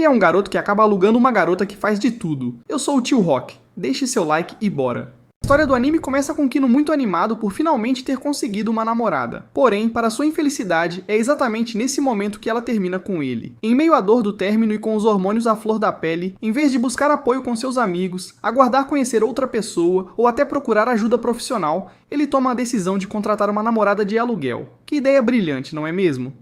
Ele é um garoto que acaba alugando uma garota que faz de tudo. Eu sou o Tio Rock. Deixe seu like e bora. A história do anime começa com Kino muito animado por finalmente ter conseguido uma namorada. Porém, para sua infelicidade, é exatamente nesse momento que ela termina com ele. Em meio à dor do término e com os hormônios à flor da pele, em vez de buscar apoio com seus amigos, aguardar conhecer outra pessoa ou até procurar ajuda profissional, ele toma a decisão de contratar uma namorada de aluguel. Que ideia brilhante, não é mesmo?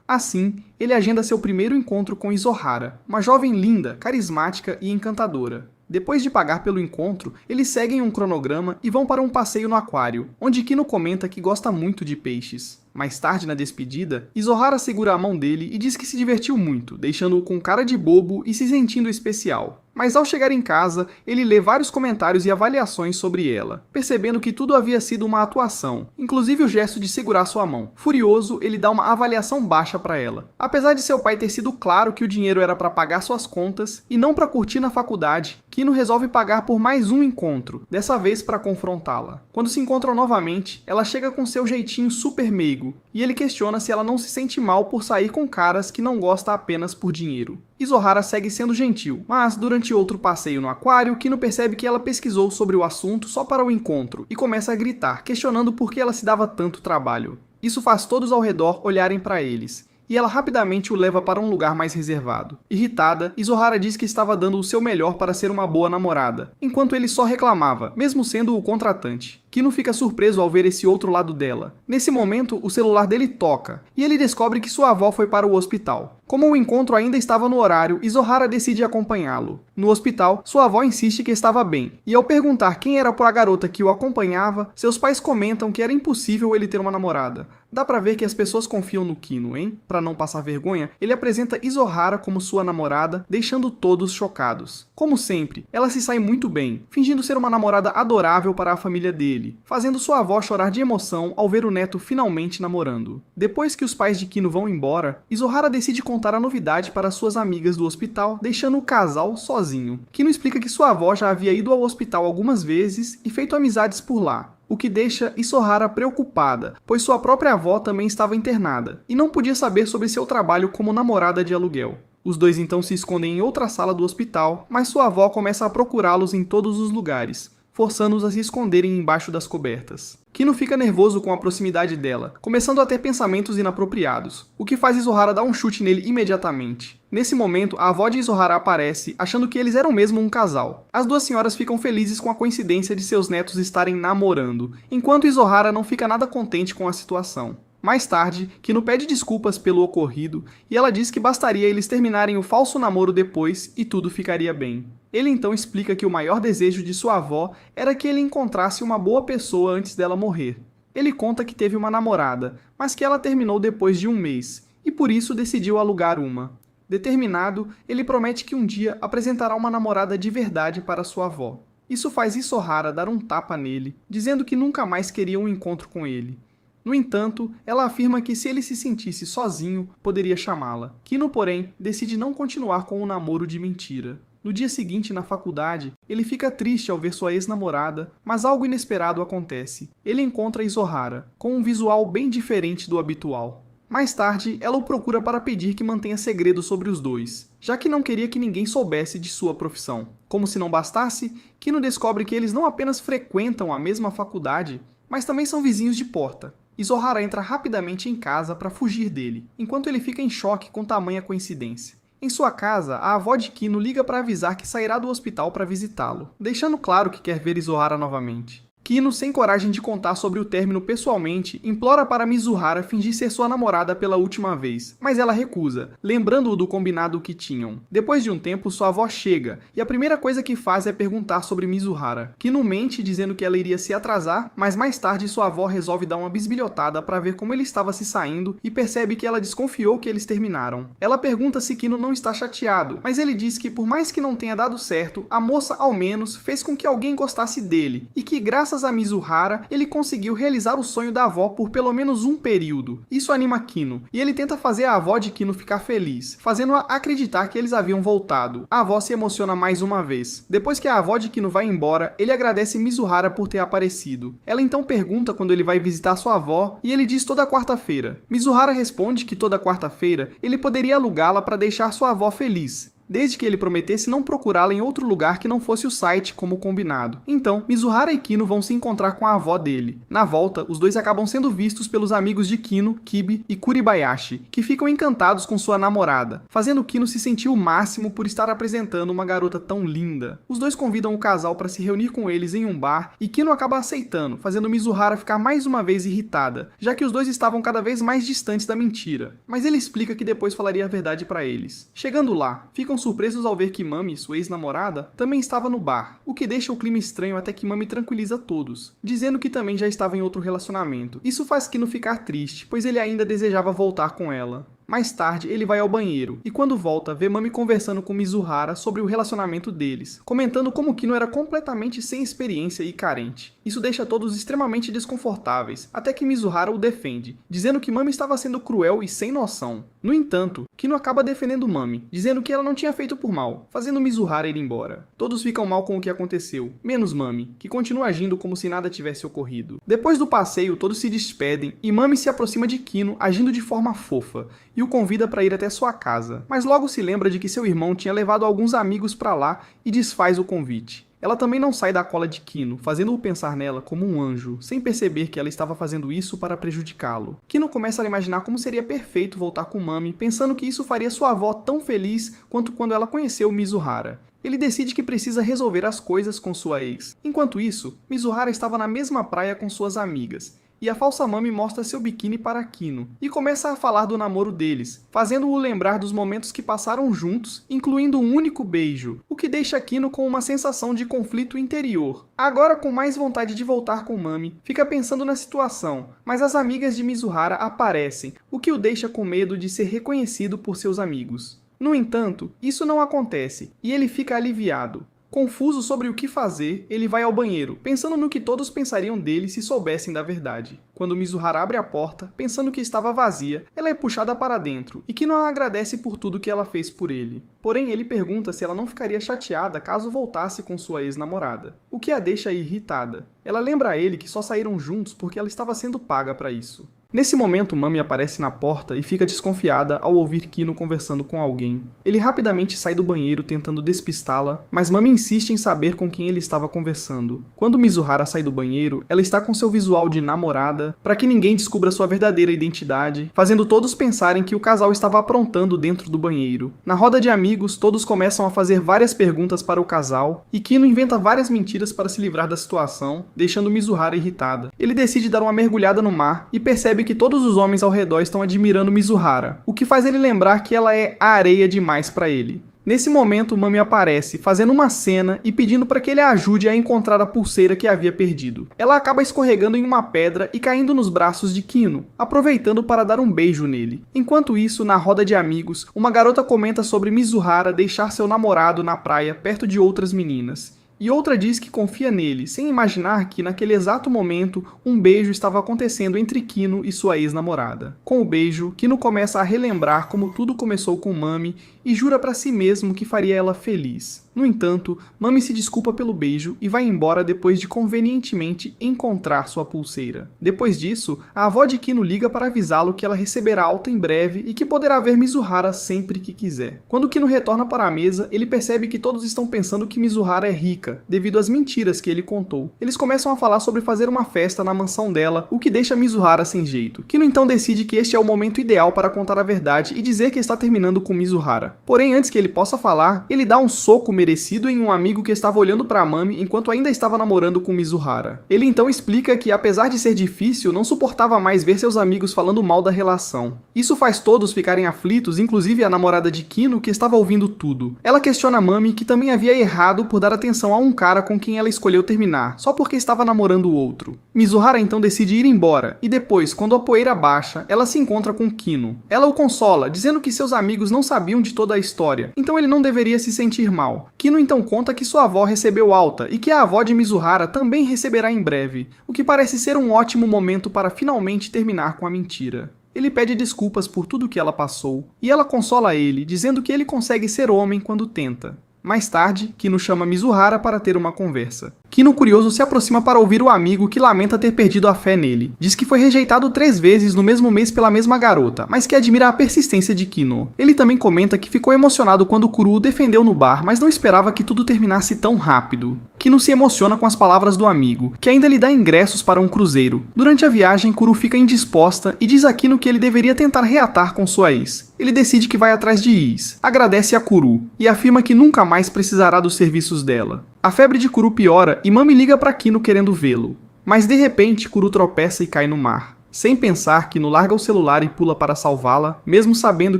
Assim, ele agenda seu primeiro encontro com Isohara, uma jovem linda, carismática e encantadora. Depois de pagar pelo encontro, eles seguem um cronograma e vão para um passeio no aquário, onde Kino comenta que gosta muito de peixes. Mais tarde, na despedida, Isohara segura a mão dele e diz que se divertiu muito, deixando-o com cara de bobo e se sentindo especial. Mas ao chegar em casa, ele lê vários comentários e avaliações sobre ela, percebendo que tudo havia sido uma atuação, inclusive o gesto de segurar sua mão. Furioso, ele dá uma avaliação baixa para ela. Apesar de seu pai ter sido claro que o dinheiro era para pagar suas contas e não para curtir na faculdade, Kino resolve pagar por mais um encontro, dessa vez para confrontá-la. Quando se encontram novamente, ela chega com seu jeitinho super meigo, e ele questiona se ela não se sente mal por sair com caras que não gosta apenas por dinheiro. Isohara segue sendo gentil, mas durante outro passeio no aquário, Kino percebe que ela pesquisou sobre o assunto só para o encontro e começa a gritar, questionando por que ela se dava tanto trabalho. Isso faz todos ao redor olharem para eles, e ela rapidamente o leva para um lugar mais reservado. Irritada, Isohara diz que estava dando o seu melhor para ser uma boa namorada, enquanto ele só reclamava, mesmo sendo o contratante. Kino fica surpreso ao ver esse outro lado dela. Nesse momento, o celular dele toca, e ele descobre que sua avó foi para o hospital. Como o encontro ainda estava no horário, Isohara decide acompanhá-lo. No hospital, sua avó insiste que estava bem, e ao perguntar quem era a garota que o acompanhava, seus pais comentam que era impossível ele ter uma namorada. Dá pra ver que as pessoas confiam no Kino, hein? Pra não passar vergonha, ele apresenta Isohara como sua namorada, deixando todos chocados. Como sempre, ela se sai muito bem, fingindo ser uma namorada adorável para a família dele, fazendo sua avó chorar de emoção ao ver o neto finalmente namorando. Depois que os pais de Kino vão embora, Isohara decide contar a novidade para suas amigas do hospital, deixando o casal sozinho. Kino explica que sua avó já havia ido ao hospital algumas vezes e feito amizades por lá, o que deixa Isohara preocupada, pois sua própria avó também estava internada, e não podia saber sobre seu trabalho como namorada de aluguel. Os dois então se escondem em outra sala do hospital, mas sua avó começa a procurá-los em todos os lugares, forçando-os a se esconderem embaixo das cobertas. Kino fica nervoso com a proximidade dela, começando a ter pensamentos inapropriados, o que faz Isohara dar um chute nele imediatamente. Nesse momento, a avó de Isohara aparece, achando que eles eram mesmo um casal. As duas senhoras ficam felizes com a coincidência de seus netos estarem namorando, enquanto Isohara não fica nada contente com a situação. Mais tarde, Kino pede desculpas pelo ocorrido e ela diz que bastaria eles terminarem o falso namoro depois e tudo ficaria bem. Ele então explica que o maior desejo de sua avó era que ele encontrasse uma boa pessoa antes dela morrer. Ele conta que teve uma namorada, mas que ela terminou depois de um mês, e por isso decidiu alugar uma. Determinado, ele promete que um dia apresentará uma namorada de verdade para sua avó. Isso faz Isohara dar um tapa nele, dizendo que nunca mais queria um encontro com ele. No entanto, ela afirma que se ele se sentisse sozinho, poderia chamá-la. Kino, porém, decide não continuar com o namoro de mentira. No dia seguinte, na faculdade, ele fica triste ao ver sua ex-namorada, mas algo inesperado acontece. Ele encontra Isohara, com um visual bem diferente do habitual. Mais tarde, ela o procura para pedir que mantenha segredo sobre os dois, já que não queria que ninguém soubesse de sua profissão. Como se não bastasse, Kino descobre que eles não apenas frequentam a mesma faculdade, mas também são vizinhos de porta. Isohara entra rapidamente em casa para fugir dele, enquanto ele fica em choque com tamanha coincidência. Em sua casa, a avó de Kino liga para avisar que sairá do hospital para visitá-lo, deixando claro que quer ver Isohara novamente. Kino, sem coragem de contar sobre o término pessoalmente, implora para Mizuhara fingir ser sua namorada pela última vez, mas ela recusa, lembrando-o do combinado que tinham. Depois de um tempo, sua avó chega, e a primeira coisa que faz é perguntar sobre Mizuhara. Kino mente dizendo que ela iria se atrasar, mas mais tarde sua avó resolve dar uma bisbilhotada para ver como ele estava se saindo e percebe que ela desconfiou que eles terminaram. Ela pergunta se Kino não está chateado, mas ele diz que por mais que não tenha dado certo, a moça ao menos fez com que alguém gostasse dele, e que graças a Mizuhara, ele conseguiu realizar o sonho da avó por pelo menos um período. Isso anima Kino, e ele tenta fazer a avó de Kino ficar feliz, fazendo-a acreditar que eles haviam voltado. A avó se emociona mais uma vez. Depois que a avó de Kino vai embora, ele agradece Mizuhara por ter aparecido. Ela então pergunta quando ele vai visitar sua avó, e ele diz toda quarta-feira. Mizuhara responde que toda quarta-feira ele poderia alugá-la para deixar sua avó feliz. desde que ele prometesse não procurá-la em outro lugar que não fosse o site como combinado. Então, Mizuhara e Kino vão se encontrar com a avó dele. Na volta, os dois acabam sendo vistos pelos amigos de Kino, Kibi e Kuribayashi, que ficam encantados com sua namorada, fazendo Kino se sentir o máximo por estar apresentando uma garota tão linda. Os dois convidam o casal para se reunir com eles em um bar e Kino acaba aceitando, fazendo Mizuhara ficar mais uma vez irritada, já que os dois estavam cada vez mais distantes da mentira. Mas ele explica que depois falaria a verdade para eles. Chegando lá, ficam surpresos ao ver que Mami, sua ex-namorada, também estava no bar, o que deixa o clima estranho até que Mami tranquiliza todos, dizendo que também já estava em outro relacionamento. Isso faz Kino ficar triste, pois ele ainda desejava voltar com ela. Mais tarde, ele vai ao banheiro, e quando volta, vê Mami conversando com Mizuhara sobre o relacionamento deles, comentando como Kino era completamente sem experiência e carente. Isso deixa todos extremamente desconfortáveis, até que Mizuhara o defende, dizendo que Mami estava sendo cruel e sem noção. No entanto, Kino acaba defendendo Mami, dizendo que ela não tinha feito por mal, fazendo Mizuhara ir embora. Todos ficam mal com o que aconteceu, menos Mami, que continua agindo como se nada tivesse ocorrido. Depois do passeio, todos se despedem, e Mami se aproxima de Kino, agindo de forma fofa, e o convida para ir até sua casa, mas logo se lembra de que seu irmão tinha levado alguns amigos para lá e desfaz o convite. Ela também não sai da cola de Kino, fazendo-o pensar nela como um anjo, sem perceber que ela estava fazendo isso para prejudicá-lo. Kino começa a imaginar como seria perfeito voltar com Mami, pensando que isso faria sua avó tão feliz quanto quando ela conheceu Mizuhara. Ele decide que precisa resolver as coisas com sua ex. Enquanto isso, Mizuhara estava na mesma praia com suas amigas, e a falsa Mami mostra seu biquíni para Kino, e começa a falar do namoro deles, fazendo-o lembrar dos momentos que passaram juntos, incluindo um único beijo, o que deixa Kino com uma sensação de conflito interior. Agora com mais vontade de voltar com Mami, fica pensando na situação, mas as amigas de Mizuhara aparecem, o que o deixa com medo de ser reconhecido por seus amigos. No entanto, isso não acontece, e ele fica aliviado. Confuso sobre o que fazer, ele vai ao banheiro, pensando no que todos pensariam dele se soubessem da verdade. Quando Mizuhara abre a porta, pensando que estava vazia, ela é puxada para dentro, e Kino a agradece por tudo que ela fez por ele. Porém, ele pergunta se ela não ficaria chateada caso voltasse com sua ex-namorada, o que a deixa irritada. Ela lembra a ele que só saíram juntos porque ela estava sendo paga para isso. Nesse momento, Mami aparece na porta e fica desconfiada ao ouvir Kino conversando com alguém. Ele rapidamente sai do banheiro tentando despistá-la, mas Mami insiste em saber com quem ele estava conversando. Quando Mizuhara sai do banheiro, ela está com seu visual de namorada, para que ninguém descubra sua verdadeira identidade, fazendo todos pensarem que o casal estava aprontando dentro do banheiro. Na roda de amigos, todos começam a fazer várias perguntas para o casal, e Kino inventa várias mentiras para se livrar da situação, deixando Mizuhara irritada. Ele decide dar uma mergulhada no mar e percebe que todos os homens ao redor estão admirando Mizuhara, o que faz ele lembrar que ela é areia demais para ele. Nesse momento, Mami aparece, fazendo uma cena e pedindo para que ele a ajude a encontrar a pulseira que havia perdido. Ela acaba escorregando em uma pedra e caindo nos braços de Kino, aproveitando para dar um beijo nele. Enquanto isso, na roda de amigos, uma garota comenta sobre Mizuhara deixar seu namorado na praia perto de outras meninas. E outra diz que confia nele, sem imaginar que, naquele exato momento, um beijo estava acontecendo entre Kino e sua ex-namorada. Com o beijo, Kino começa a relembrar como tudo começou com Mami e jura para si mesmo que faria ela feliz. No entanto, Mami se desculpa pelo beijo e vai embora depois de convenientemente encontrar sua pulseira. Depois disso, a avó de Kino liga para avisá-lo que ela receberá alta em breve e que poderá ver Mizuhara sempre que quiser. Quando Kino retorna para a mesa, ele percebe que todos estão pensando que Mizuhara é rica, devido às mentiras que ele contou. Eles começam a falar sobre fazer uma festa na mansão dela, o que deixa Mizuhara sem jeito. Kino então decide que este é o momento ideal para contar a verdade e dizer que está terminando com Mizuhara. Porém, antes que ele possa falar, ele dá um soco merecido em um amigo que estava olhando para Mami enquanto ainda estava namorando com Mizuhara. Ele então explica que, apesar de ser difícil, não suportava mais ver seus amigos falando mal da relação. Isso faz todos ficarem aflitos, inclusive a namorada de Kino, que estava ouvindo tudo. Ela questiona Mami, que também havia errado por dar atenção a um cara com quem ela escolheu terminar, só porque estava namorando o outro. Mizuhara então decide ir embora, e depois, quando a poeira baixa, ela se encontra com Kino. Ela o consola, dizendo que seus amigos não sabiam de toda a história, então ele não deveria se sentir mal. Kino então conta que sua avó recebeu alta, e que a avó de Mizuhara também receberá em breve, o que parece ser um ótimo momento para finalmente terminar com a mentira. Ele pede desculpas por tudo que ela passou, e ela consola ele, dizendo que ele consegue ser homem quando tenta. Mais tarde, Kino chama Mizuhara para ter uma conversa. Kino, curioso, se aproxima para ouvir o amigo que lamenta ter perdido a fé nele. Diz que foi rejeitado 3 vezes no mesmo mês pela mesma garota, mas que admira a persistência de Kino. Ele também comenta que ficou emocionado quando Kuro o defendeu no bar, mas não esperava que tudo terminasse tão rápido. Kino se emociona com as palavras do amigo, que ainda lhe dá ingressos para um cruzeiro. Durante a viagem, Kuro fica indisposta e diz a Kino que ele deveria tentar reatar com sua ex. Ele decide que vai atrás de Is, agradece a Kuro e afirma que nunca mais precisará dos serviços dela. A febre de Kuro piora e Mami liga para Kino querendo vê-lo. Mas de repente, Kuro tropeça e cai no mar. Sem pensar, Kino larga o celular e pula para salvá-la, mesmo sabendo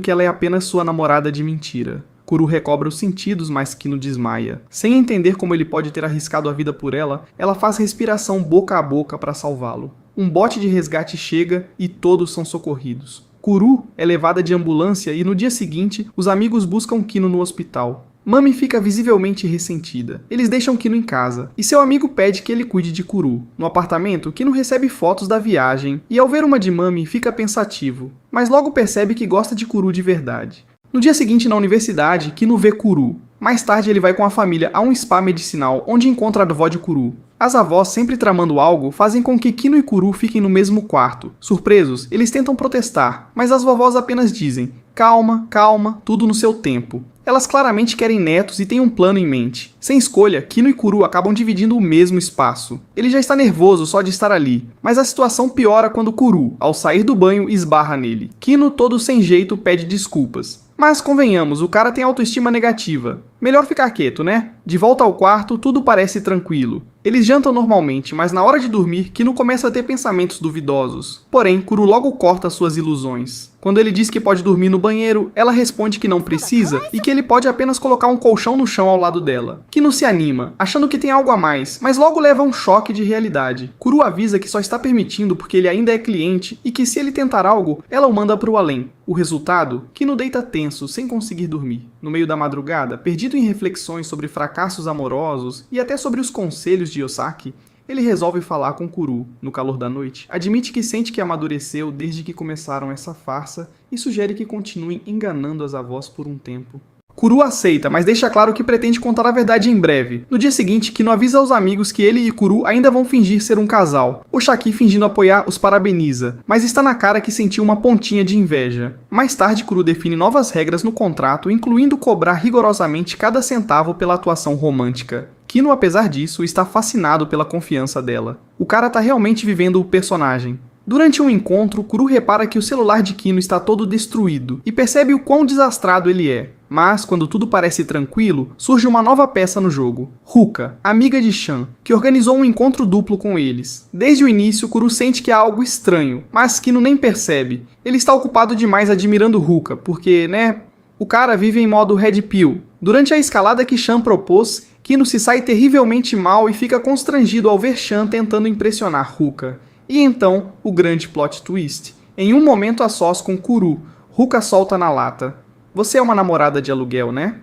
que ela é apenas sua namorada de mentira. Kuro recobra os sentidos, mas Kino desmaia. Sem entender como ele pode ter arriscado a vida por ela, ela faz respiração boca a boca para salvá-lo. Um bote de resgate chega e todos são socorridos. Kuro é levada de ambulância e no dia seguinte, os amigos buscam Kino no hospital. Mami fica visivelmente ressentida. Eles deixam Kino em casa, e seu amigo pede que ele cuide de Kuro. No apartamento, Kino recebe fotos da viagem, e ao ver uma de Mami, fica pensativo, mas logo percebe que gosta de Kuro de verdade. No dia seguinte, na universidade, Kino vê Kuro. Mais tarde, ele vai com a família a um spa medicinal, onde encontra a avó de Kuro. As avós, sempre tramando algo, fazem com que Kino e Kuro fiquem no mesmo quarto. Surpresos, eles tentam protestar, mas as vovós apenas dizem: calma, calma, tudo no seu tempo. Elas claramente querem netos e têm um plano em mente. Sem escolha, Kino e Kuro acabam dividindo o mesmo espaço. Ele já está nervoso só de estar ali, mas a situação piora quando Kuro, ao sair do banho, esbarra nele. Kino, todo sem jeito, pede desculpas. Mas convenhamos, o cara tem autoestima negativa. Melhor ficar quieto, né? De volta ao quarto, tudo parece tranquilo. Eles jantam normalmente, mas na hora de dormir, Kino começa a ter pensamentos duvidosos. Porém, Kuro logo corta suas ilusões. Quando ele diz que pode dormir no banheiro, ela responde que não precisa e que ele pode apenas colocar um colchão no chão ao lado dela. Kino se anima, achando que tem algo a mais, mas logo leva um choque de realidade. Kuro avisa que só está permitindo porque ele ainda é cliente e que se ele tentar algo, ela o manda para o além. O resultado? Kino deita tenso, sem conseguir dormir. No meio da madrugada, perdido em reflexões sobre fracassos amorosos e até sobre os conselhos de Yosaki, ele resolve falar com Kuro. No calor da noite, admite que sente que amadureceu desde que começaram essa farsa e sugere que continuem enganando as avós por um tempo. Kuro aceita, mas deixa claro que pretende contar a verdade em breve. No dia seguinte, Kino avisa aos amigos que ele e Kuro ainda vão fingir ser um casal. Oshaki, fingindo apoiar, os parabeniza, mas está na cara que sentiu uma pontinha de inveja. Mais tarde, Kuro define novas regras no contrato, incluindo cobrar rigorosamente cada centavo pela atuação romântica. Kino, apesar disso, está fascinado pela confiança dela. O cara tá realmente vivendo o personagem. Durante um encontro, Kuro repara que o celular de Kino está todo destruído e percebe o quão desastrado ele é. Mas, quando tudo parece tranquilo, surge uma nova peça no jogo. Ruka, amiga de Chan, que organizou um encontro duplo com eles. Desde o início, Kuro sente que há algo estranho, mas Kino nem percebe. Ele está ocupado demais admirando Ruka, porque, o cara vive em modo Red Pill. Durante a escalada que Chan propôs, Kino se sai terrivelmente mal e fica constrangido ao ver Chan tentando impressionar Ruka. E então, o grande plot twist. Em um momento a sós com Kuro, Ruka solta na lata: "Você é uma namorada de aluguel, né?"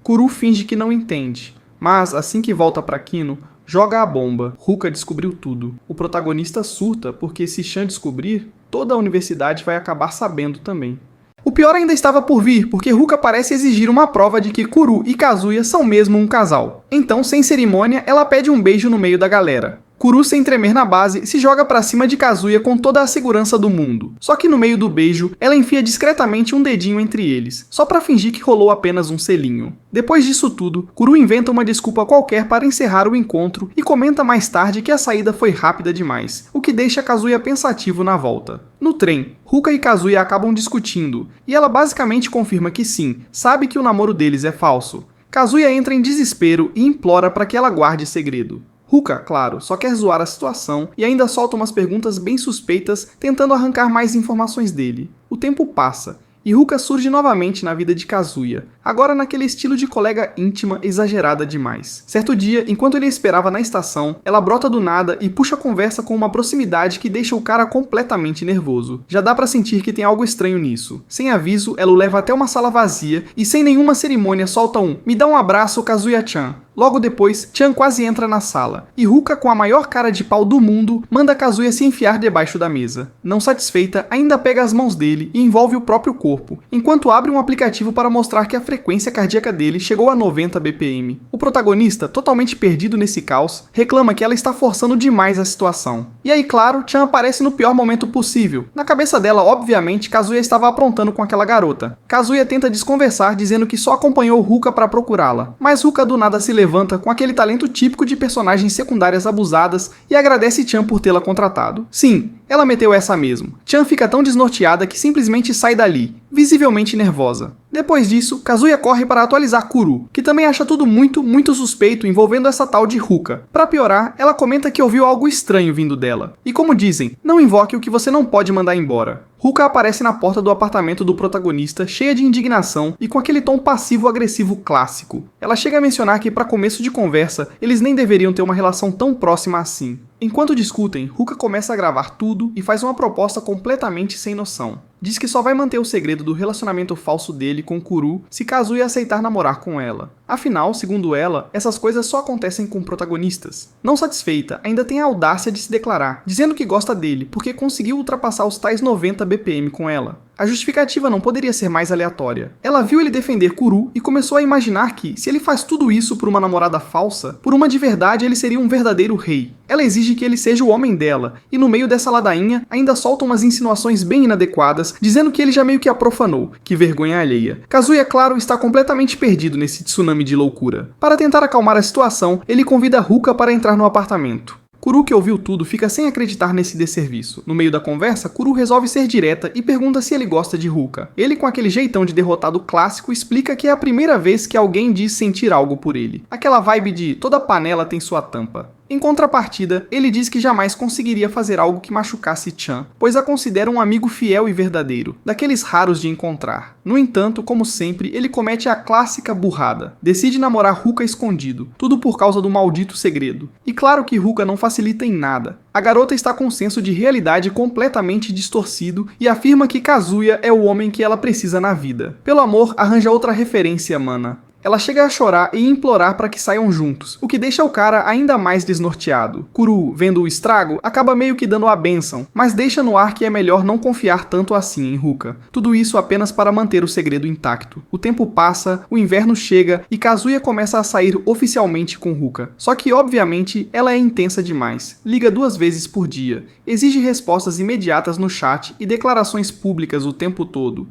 Kuro finge que não entende, mas assim que volta pra Kino, joga a bomba. Ruka descobriu tudo. O protagonista surta porque se Chan descobrir, toda a universidade vai acabar sabendo também. O pior ainda estava por vir, porque Ruka parece exigir uma prova de que Kuro e Kazuya são mesmo um casal. Então, sem cerimônia, ela pede um beijo no meio da galera. Kuro, sem tremer na base, se joga pra cima de Kazuya com toda a segurança do mundo. Só que no meio do beijo, ela enfia discretamente um dedinho entre eles, só pra fingir que rolou apenas um selinho. Depois disso tudo, Kuro inventa uma desculpa qualquer para encerrar o encontro e comenta mais tarde que a saída foi rápida demais, o que deixa Kazuya pensativo na volta. No trem, Ruka e Kazuya acabam discutindo, e ela basicamente confirma que sim, sabe que o namoro deles é falso. Kazuya entra em desespero e implora para que ela guarde segredo. Ruka, claro, só quer zoar a situação e ainda solta umas perguntas bem suspeitas, tentando arrancar mais informações dele. O tempo passa, e Ruka surge novamente na vida de Kazuya, agora naquele estilo de colega íntima exagerada demais. Certo dia, enquanto ele esperava na estação, ela brota do nada e puxa a conversa com uma proximidade que deixa o cara completamente nervoso. Já dá pra sentir que tem algo estranho nisso. Sem aviso, ela o leva até uma sala vazia e sem nenhuma cerimônia solta um "Me dá um abraço, Kazuya-chan". Logo depois, Chan quase entra na sala, e Ruka, com a maior cara de pau do mundo, manda Kazuya se enfiar debaixo da mesa. Não satisfeita, ainda pega as mãos dele e envolve o próprio corpo, enquanto abre um aplicativo para mostrar que a frequência cardíaca dele chegou a 90 BPM. O protagonista, totalmente perdido nesse caos, reclama que ela está forçando demais a situação. E aí, claro, Chan aparece no pior momento possível. Na cabeça dela, obviamente, Kazuya estava aprontando com aquela garota. Kazuya tenta desconversar, dizendo que só acompanhou Ruka para procurá-la, mas Ruka do nada se levanta com aquele talento típico de personagens secundárias abusadas e agradece Chan por tê-la contratado. Sim, ela meteu essa mesmo. Chan fica tão desnorteada que simplesmente sai dali, visivelmente nervosa. Depois disso, Kazuya corre para atualizar Kuru, que também acha tudo muito suspeito envolvendo essa tal de Ruka. Para piorar, ela comenta que ouviu algo estranho vindo dela. E como dizem, não invoque o que você não pode mandar embora. Ruka aparece na porta do apartamento do protagonista, cheia de indignação e com aquele tom passivo-agressivo clássico. Ela chega a mencionar que, para começo de conversa, eles nem deveriam ter uma relação tão próxima assim. Enquanto discutem, Ruka começa a gravar tudo e faz uma proposta completamente sem noção. Diz que só vai manter o segredo do relacionamento falso dele com Kuru se Kazuya aceitar namorar com ela. Afinal, segundo ela, essas coisas só acontecem com protagonistas. Não satisfeita, ainda tem a audácia de se declarar, dizendo que gosta dele porque conseguiu ultrapassar os tais 90 BPM com ela. A justificativa não poderia ser mais aleatória. Ela viu ele defender Kuru e começou a imaginar que, se ele faz tudo isso por uma namorada falsa, por uma de verdade ele seria um verdadeiro rei. Ela exige que ele seja o homem dela, e no meio dessa ladainha ainda solta umas insinuações bem inadequadas, dizendo que ele já meio que a profanou. Que vergonha alheia. Kazuya, claro, está completamente perdido nesse tsunami de loucura. Para tentar acalmar a situação, ele convida Ruka para entrar no apartamento. Kuru, que ouviu tudo, fica sem acreditar nesse desserviço. No meio da conversa, Kuru resolve ser direta e pergunta se ele gosta de Ruka. Ele, com aquele jeitão de derrotado clássico, explica que é a primeira vez que alguém diz sentir algo por ele. Aquela vibe de toda panela tem sua tampa. Em contrapartida, ele diz que jamais conseguiria fazer algo que machucasse Chan, pois a considera um amigo fiel e verdadeiro, daqueles raros de encontrar. No entanto, como sempre, ele comete a clássica burrada. Decide namorar Ruka escondido, tudo por causa do maldito segredo. E claro que Ruka não facilita em nada. A garota está com um senso de realidade completamente distorcido e afirma que Kazuya é o homem que ela precisa na vida. Pelo amor, arranja outra referência, mana. Ela chega a chorar e implorar para que saiam juntos, o que deixa o cara ainda mais desnorteado. Kuru, vendo o estrago, acaba meio que dando a bênção, mas deixa no ar que é melhor não confiar tanto assim em Ruka. Tudo isso apenas para manter o segredo intacto. O tempo passa, o inverno chega e Kazuya começa a sair oficialmente com Ruka. Só que, obviamente, ela é intensa demais. Liga 2 vezes por dia, exige respostas imediatas no chat e declarações públicas o tempo todo.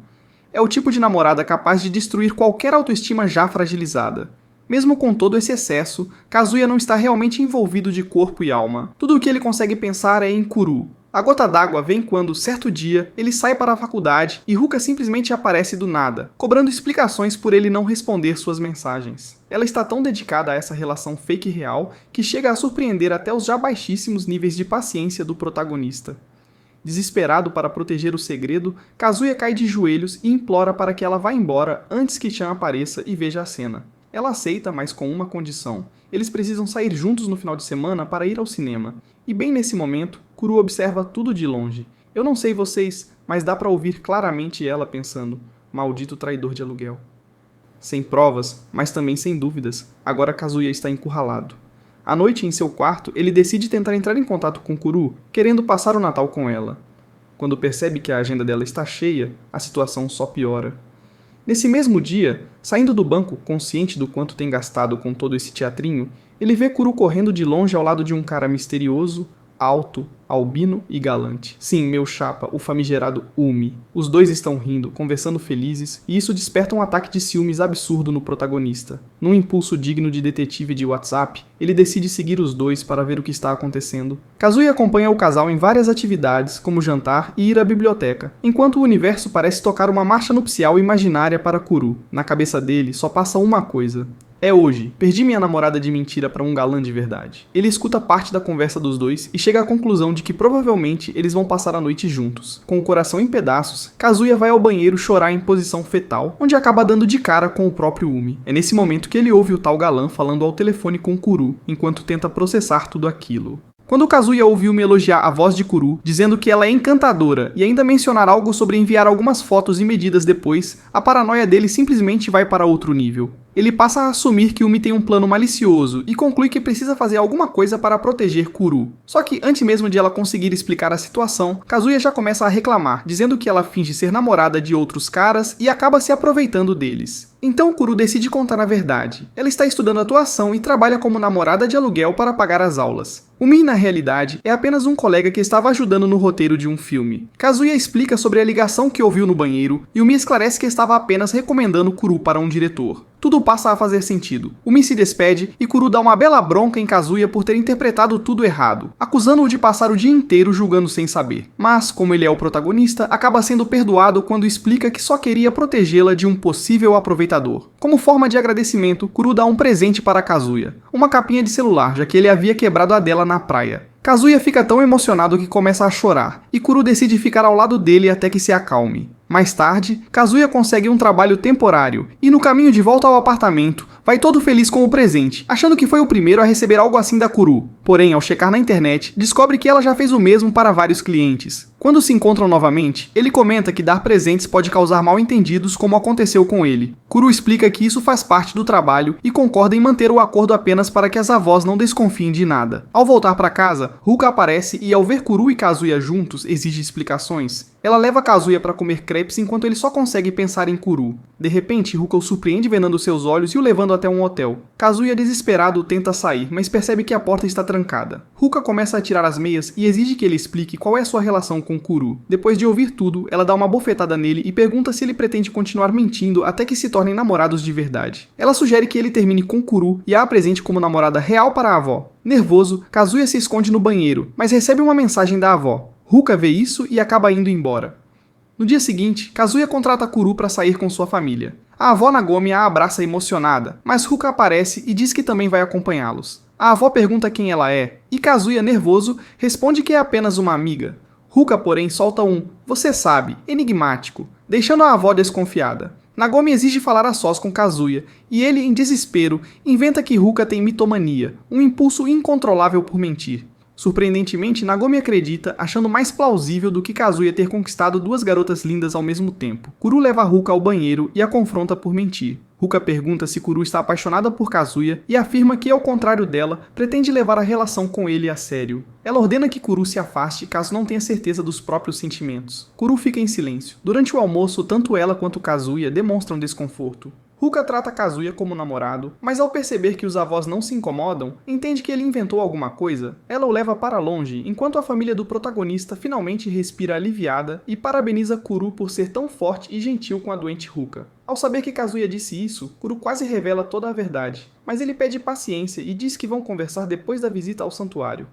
É o tipo de namorada capaz de destruir qualquer autoestima já fragilizada. Mesmo com todo esse excesso, Kazuya não está realmente envolvido de corpo e alma. Tudo o que ele consegue pensar é em Kuru. A gota d'água vem quando, certo dia, ele sai para a faculdade e Ruka simplesmente aparece do nada, cobrando explicações por ele não responder suas mensagens. Ela está tão dedicada a essa relação fake real que chega a surpreender até os já baixíssimos níveis de paciência do protagonista. Desesperado para proteger o segredo, Kazuya cai de joelhos e implora para que ela vá embora antes que Chan apareça e veja a cena. Ela aceita, mas com uma condição. Eles precisam sair juntos no final de semana para ir ao cinema. E bem nesse momento, Kuru observa tudo de longe. Eu não sei vocês, mas dá para ouvir claramente ela pensando, maldito traidor de aluguel. Sem provas, mas também sem dúvidas, agora Kazuya está encurralado. À noite, em seu quarto, ele decide tentar entrar em contato com Kuru, querendo passar o Natal com ela. Quando percebe que a agenda dela está cheia, a situação só piora. Nesse mesmo dia, saindo do banco, consciente do quanto tem gastado com todo esse teatrinho, ele vê Kuru correndo de longe ao lado de um cara misterioso, alto, albino e galante. Sim, meu chapa, o famigerado Umi. Os dois estão rindo, conversando felizes, e isso desperta um ataque de ciúmes absurdo no protagonista. Num impulso digno de detetive de WhatsApp, ele decide seguir os dois para ver o que está acontecendo. Kazuya acompanha o casal em várias atividades, como jantar e ir à biblioteca, enquanto o universo parece tocar uma marcha nupcial imaginária para Kuru. Na cabeça dele só passa uma coisa: é hoje. Perdi minha namorada de mentira para um galã de verdade. Ele escuta parte da conversa dos dois e chega à conclusão de que provavelmente eles vão passar a noite juntos. Com o coração em pedaços, Kazuya vai ao banheiro chorar em posição fetal, onde acaba dando de cara com o próprio Umi. É nesse momento que ele ouve o tal galã falando ao telefone com Kuru, enquanto tenta processar tudo aquilo. Quando Kazuya ouviu-me elogiar a voz de Kuru, dizendo que ela é encantadora e ainda mencionar algo sobre enviar algumas fotos e medidas depois, a paranoia dele simplesmente vai para outro nível. Ele passa a assumir que Umi tem um plano malicioso e conclui que precisa fazer alguma coisa para proteger Kuru. Só que antes mesmo de ela conseguir explicar a situação, Kazuya já começa a reclamar, dizendo que ela finge ser namorada de outros caras e acaba se aproveitando deles. Então Kuru decide contar a verdade. Ela está estudando atuação e trabalha como namorada de aluguel para pagar as aulas. Umi, na realidade, é apenas um colega que estava ajudando no roteiro de um filme. Kazuya explica sobre a ligação que ouviu no banheiro e Umi esclarece que estava apenas recomendando Kuru para um diretor. Tudo passa a fazer sentido. Umi se despede e Kuru dá uma bela bronca em Kazuya por ter interpretado tudo errado, acusando-o de passar o dia inteiro julgando sem saber. Mas, como ele é o protagonista, acaba sendo perdoado quando explica que só queria protegê-la de um possível aproveitador. Como forma de agradecimento, Kuru dá um presente para Kazuya, uma capinha de celular, já que ele havia quebrado a dela na praia. Kazuya fica tão emocionado que começa a chorar, e Kuru decide ficar ao lado dele até que se acalme. Mais tarde, Kazuya consegue um trabalho temporário, e no caminho de volta ao apartamento, vai todo feliz com o presente, achando que foi o primeiro a receber algo assim da Kuru. Porém, ao checar na internet, descobre que ela já fez o mesmo para vários clientes. Quando se encontram novamente, ele comenta que dar presentes pode causar mal-entendidos como aconteceu com ele. Kuru explica que isso faz parte do trabalho e concorda em manter o acordo apenas para que as avós não desconfiem de nada. Ao voltar para casa, Ruka aparece e ao ver Kuru e Kazuya juntos, exige explicações. Ela leva Kazuya para comer crepes enquanto ele só consegue pensar em Kuru. De repente, Ruka o surpreende vendando seus olhos e o levando até um hotel. Kazuya, desesperado, tenta sair, mas percebe que a porta está trancada. Ruka começa a tirar as meias e exige que ele explique qual é a sua relação com Kuru. Depois de ouvir tudo, ela dá uma bofetada nele e pergunta se ele pretende continuar mentindo até que se tornem namorados de verdade. Ela sugere que ele termine com Kuru e a apresente como namorada real para a avó. Nervoso, Kazuya se esconde no banheiro, mas recebe uma mensagem da avó. Ruka vê isso e acaba indo embora. No dia seguinte, Kazuya contrata Kuru para sair com sua família. A avó Nagomi a abraça emocionada, mas Ruka aparece e diz que também vai acompanhá-los. A avó pergunta quem ela é, e Kazuya, nervoso, responde que é apenas uma amiga. Ruka, porém, solta um "você sabe", enigmático, deixando a avó desconfiada. Nagomi exige falar a sós com Kazuya, e ele, em desespero, inventa que Ruka tem mitomania, um impulso incontrolável por mentir. Surpreendentemente, Nagomi acredita, achando mais plausível do que Kazuya ter conquistado duas garotas lindas ao mesmo tempo. Kuru leva Ruka ao banheiro e a confronta por mentir. Ruka pergunta se Kuru está apaixonada por Kazuya e afirma que, ao contrário dela, pretende levar a relação com ele a sério. Ela ordena que Kuru se afaste caso não tenha certeza dos próprios sentimentos. Kuru fica em silêncio. Durante o almoço, tanto ela quanto Kazuya demonstram desconforto. Ruka trata Kazuya como namorado, mas ao perceber que os avós não se incomodam, entende que ele inventou alguma coisa. Ela o leva para longe, enquanto a família do protagonista finalmente respira aliviada e parabeniza Kuru por ser tão forte e gentil com a doente Ruka. Ao saber que Kazuya disse isso, Kuru quase revela toda a verdade, mas ele pede paciência e diz que vão conversar depois da visita ao santuário.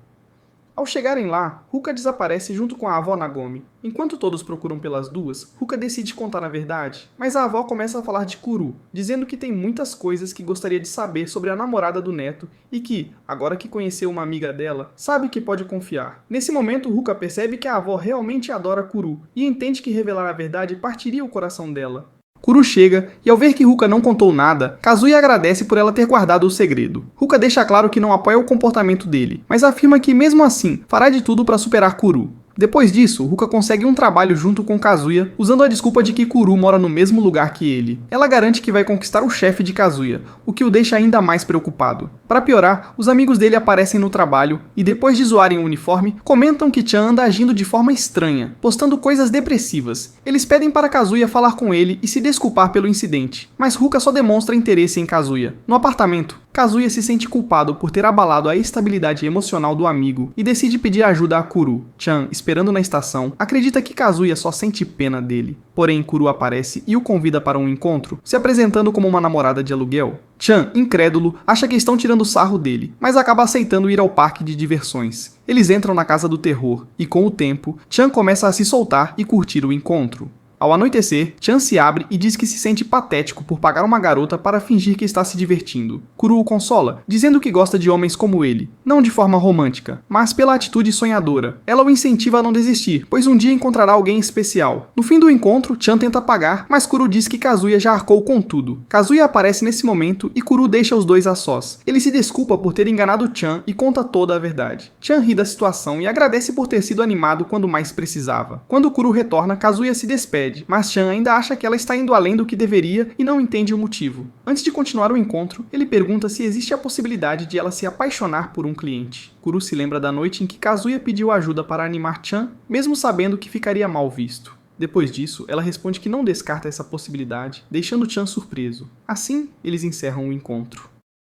Ao chegarem lá, Ruka desaparece junto com a avó Nagomi. Enquanto todos procuram pelas duas, Ruka decide contar a verdade, mas a avó começa a falar de Kuru, dizendo que tem muitas coisas que gostaria de saber sobre a namorada do neto e que, agora que conheceu uma amiga dela, sabe que pode confiar. Nesse momento, Ruka percebe que a avó realmente adora Kuru e entende que revelar a verdade partiria o coração dela. Kuru chega, e ao ver que Ruka não contou nada, Kazuya agradece por ela ter guardado o segredo. Ruka deixa claro que não apoia o comportamento dele, mas afirma que mesmo assim, fará de tudo para superar Kuru. Depois disso, Ruka consegue um trabalho junto com Kazuya, usando a desculpa de que Kuru mora no mesmo lugar que ele. Ela garante que vai conquistar o chefe de Kazuya, o que o deixa ainda mais preocupado. Para piorar, os amigos dele aparecem no trabalho e, depois de zoarem o uniforme, comentam que Chan anda agindo de forma estranha, postando coisas depressivas. Eles pedem para Kazuya falar com ele e se desculpar pelo incidente, mas Ruka só demonstra interesse em Kazuya. No apartamento, Kazuya se sente culpado por ter abalado a estabilidade emocional do amigo e decide pedir ajuda a Kuru. Chan, esperando na estação, acredita que Kazuya só sente pena dele. Porém, Kuru aparece e o convida para um encontro, se apresentando como uma namorada de aluguel. Chan, incrédulo, acha que estão tirando sarro dele, mas acaba aceitando ir ao parque de diversões. Eles entram na casa do terror e, com o tempo, Chan começa a se soltar e curtir o encontro. Ao anoitecer, Chan se abre e diz que se sente patético por pagar uma garota para fingir que está se divertindo. Kuru o consola, dizendo que gosta de homens como ele, não de forma romântica, mas pela atitude sonhadora. Ela o incentiva a não desistir, pois um dia encontrará alguém especial. No fim do encontro, Chan tenta pagar, mas Kuru diz que Kazuya já arcou com tudo. Kazuya aparece nesse momento e Kuru deixa os dois a sós. Ele se desculpa por ter enganado Chan e conta toda a verdade. Chan ri da situação e agradece por ter sido animado quando mais precisava. Quando Kuru retorna, Kazuya se despede, impede, mas Chan ainda acha que ela está indo além do que deveria e não entende o motivo. Antes de continuar o encontro, ele pergunta se existe a possibilidade de ela se apaixonar por um cliente. Kuro se lembra da noite em que Kazuya pediu ajuda para animar Chan, mesmo sabendo que ficaria mal visto. Depois disso, ela responde que não descarta essa possibilidade, deixando Chan surpreso. Assim, eles encerram o encontro.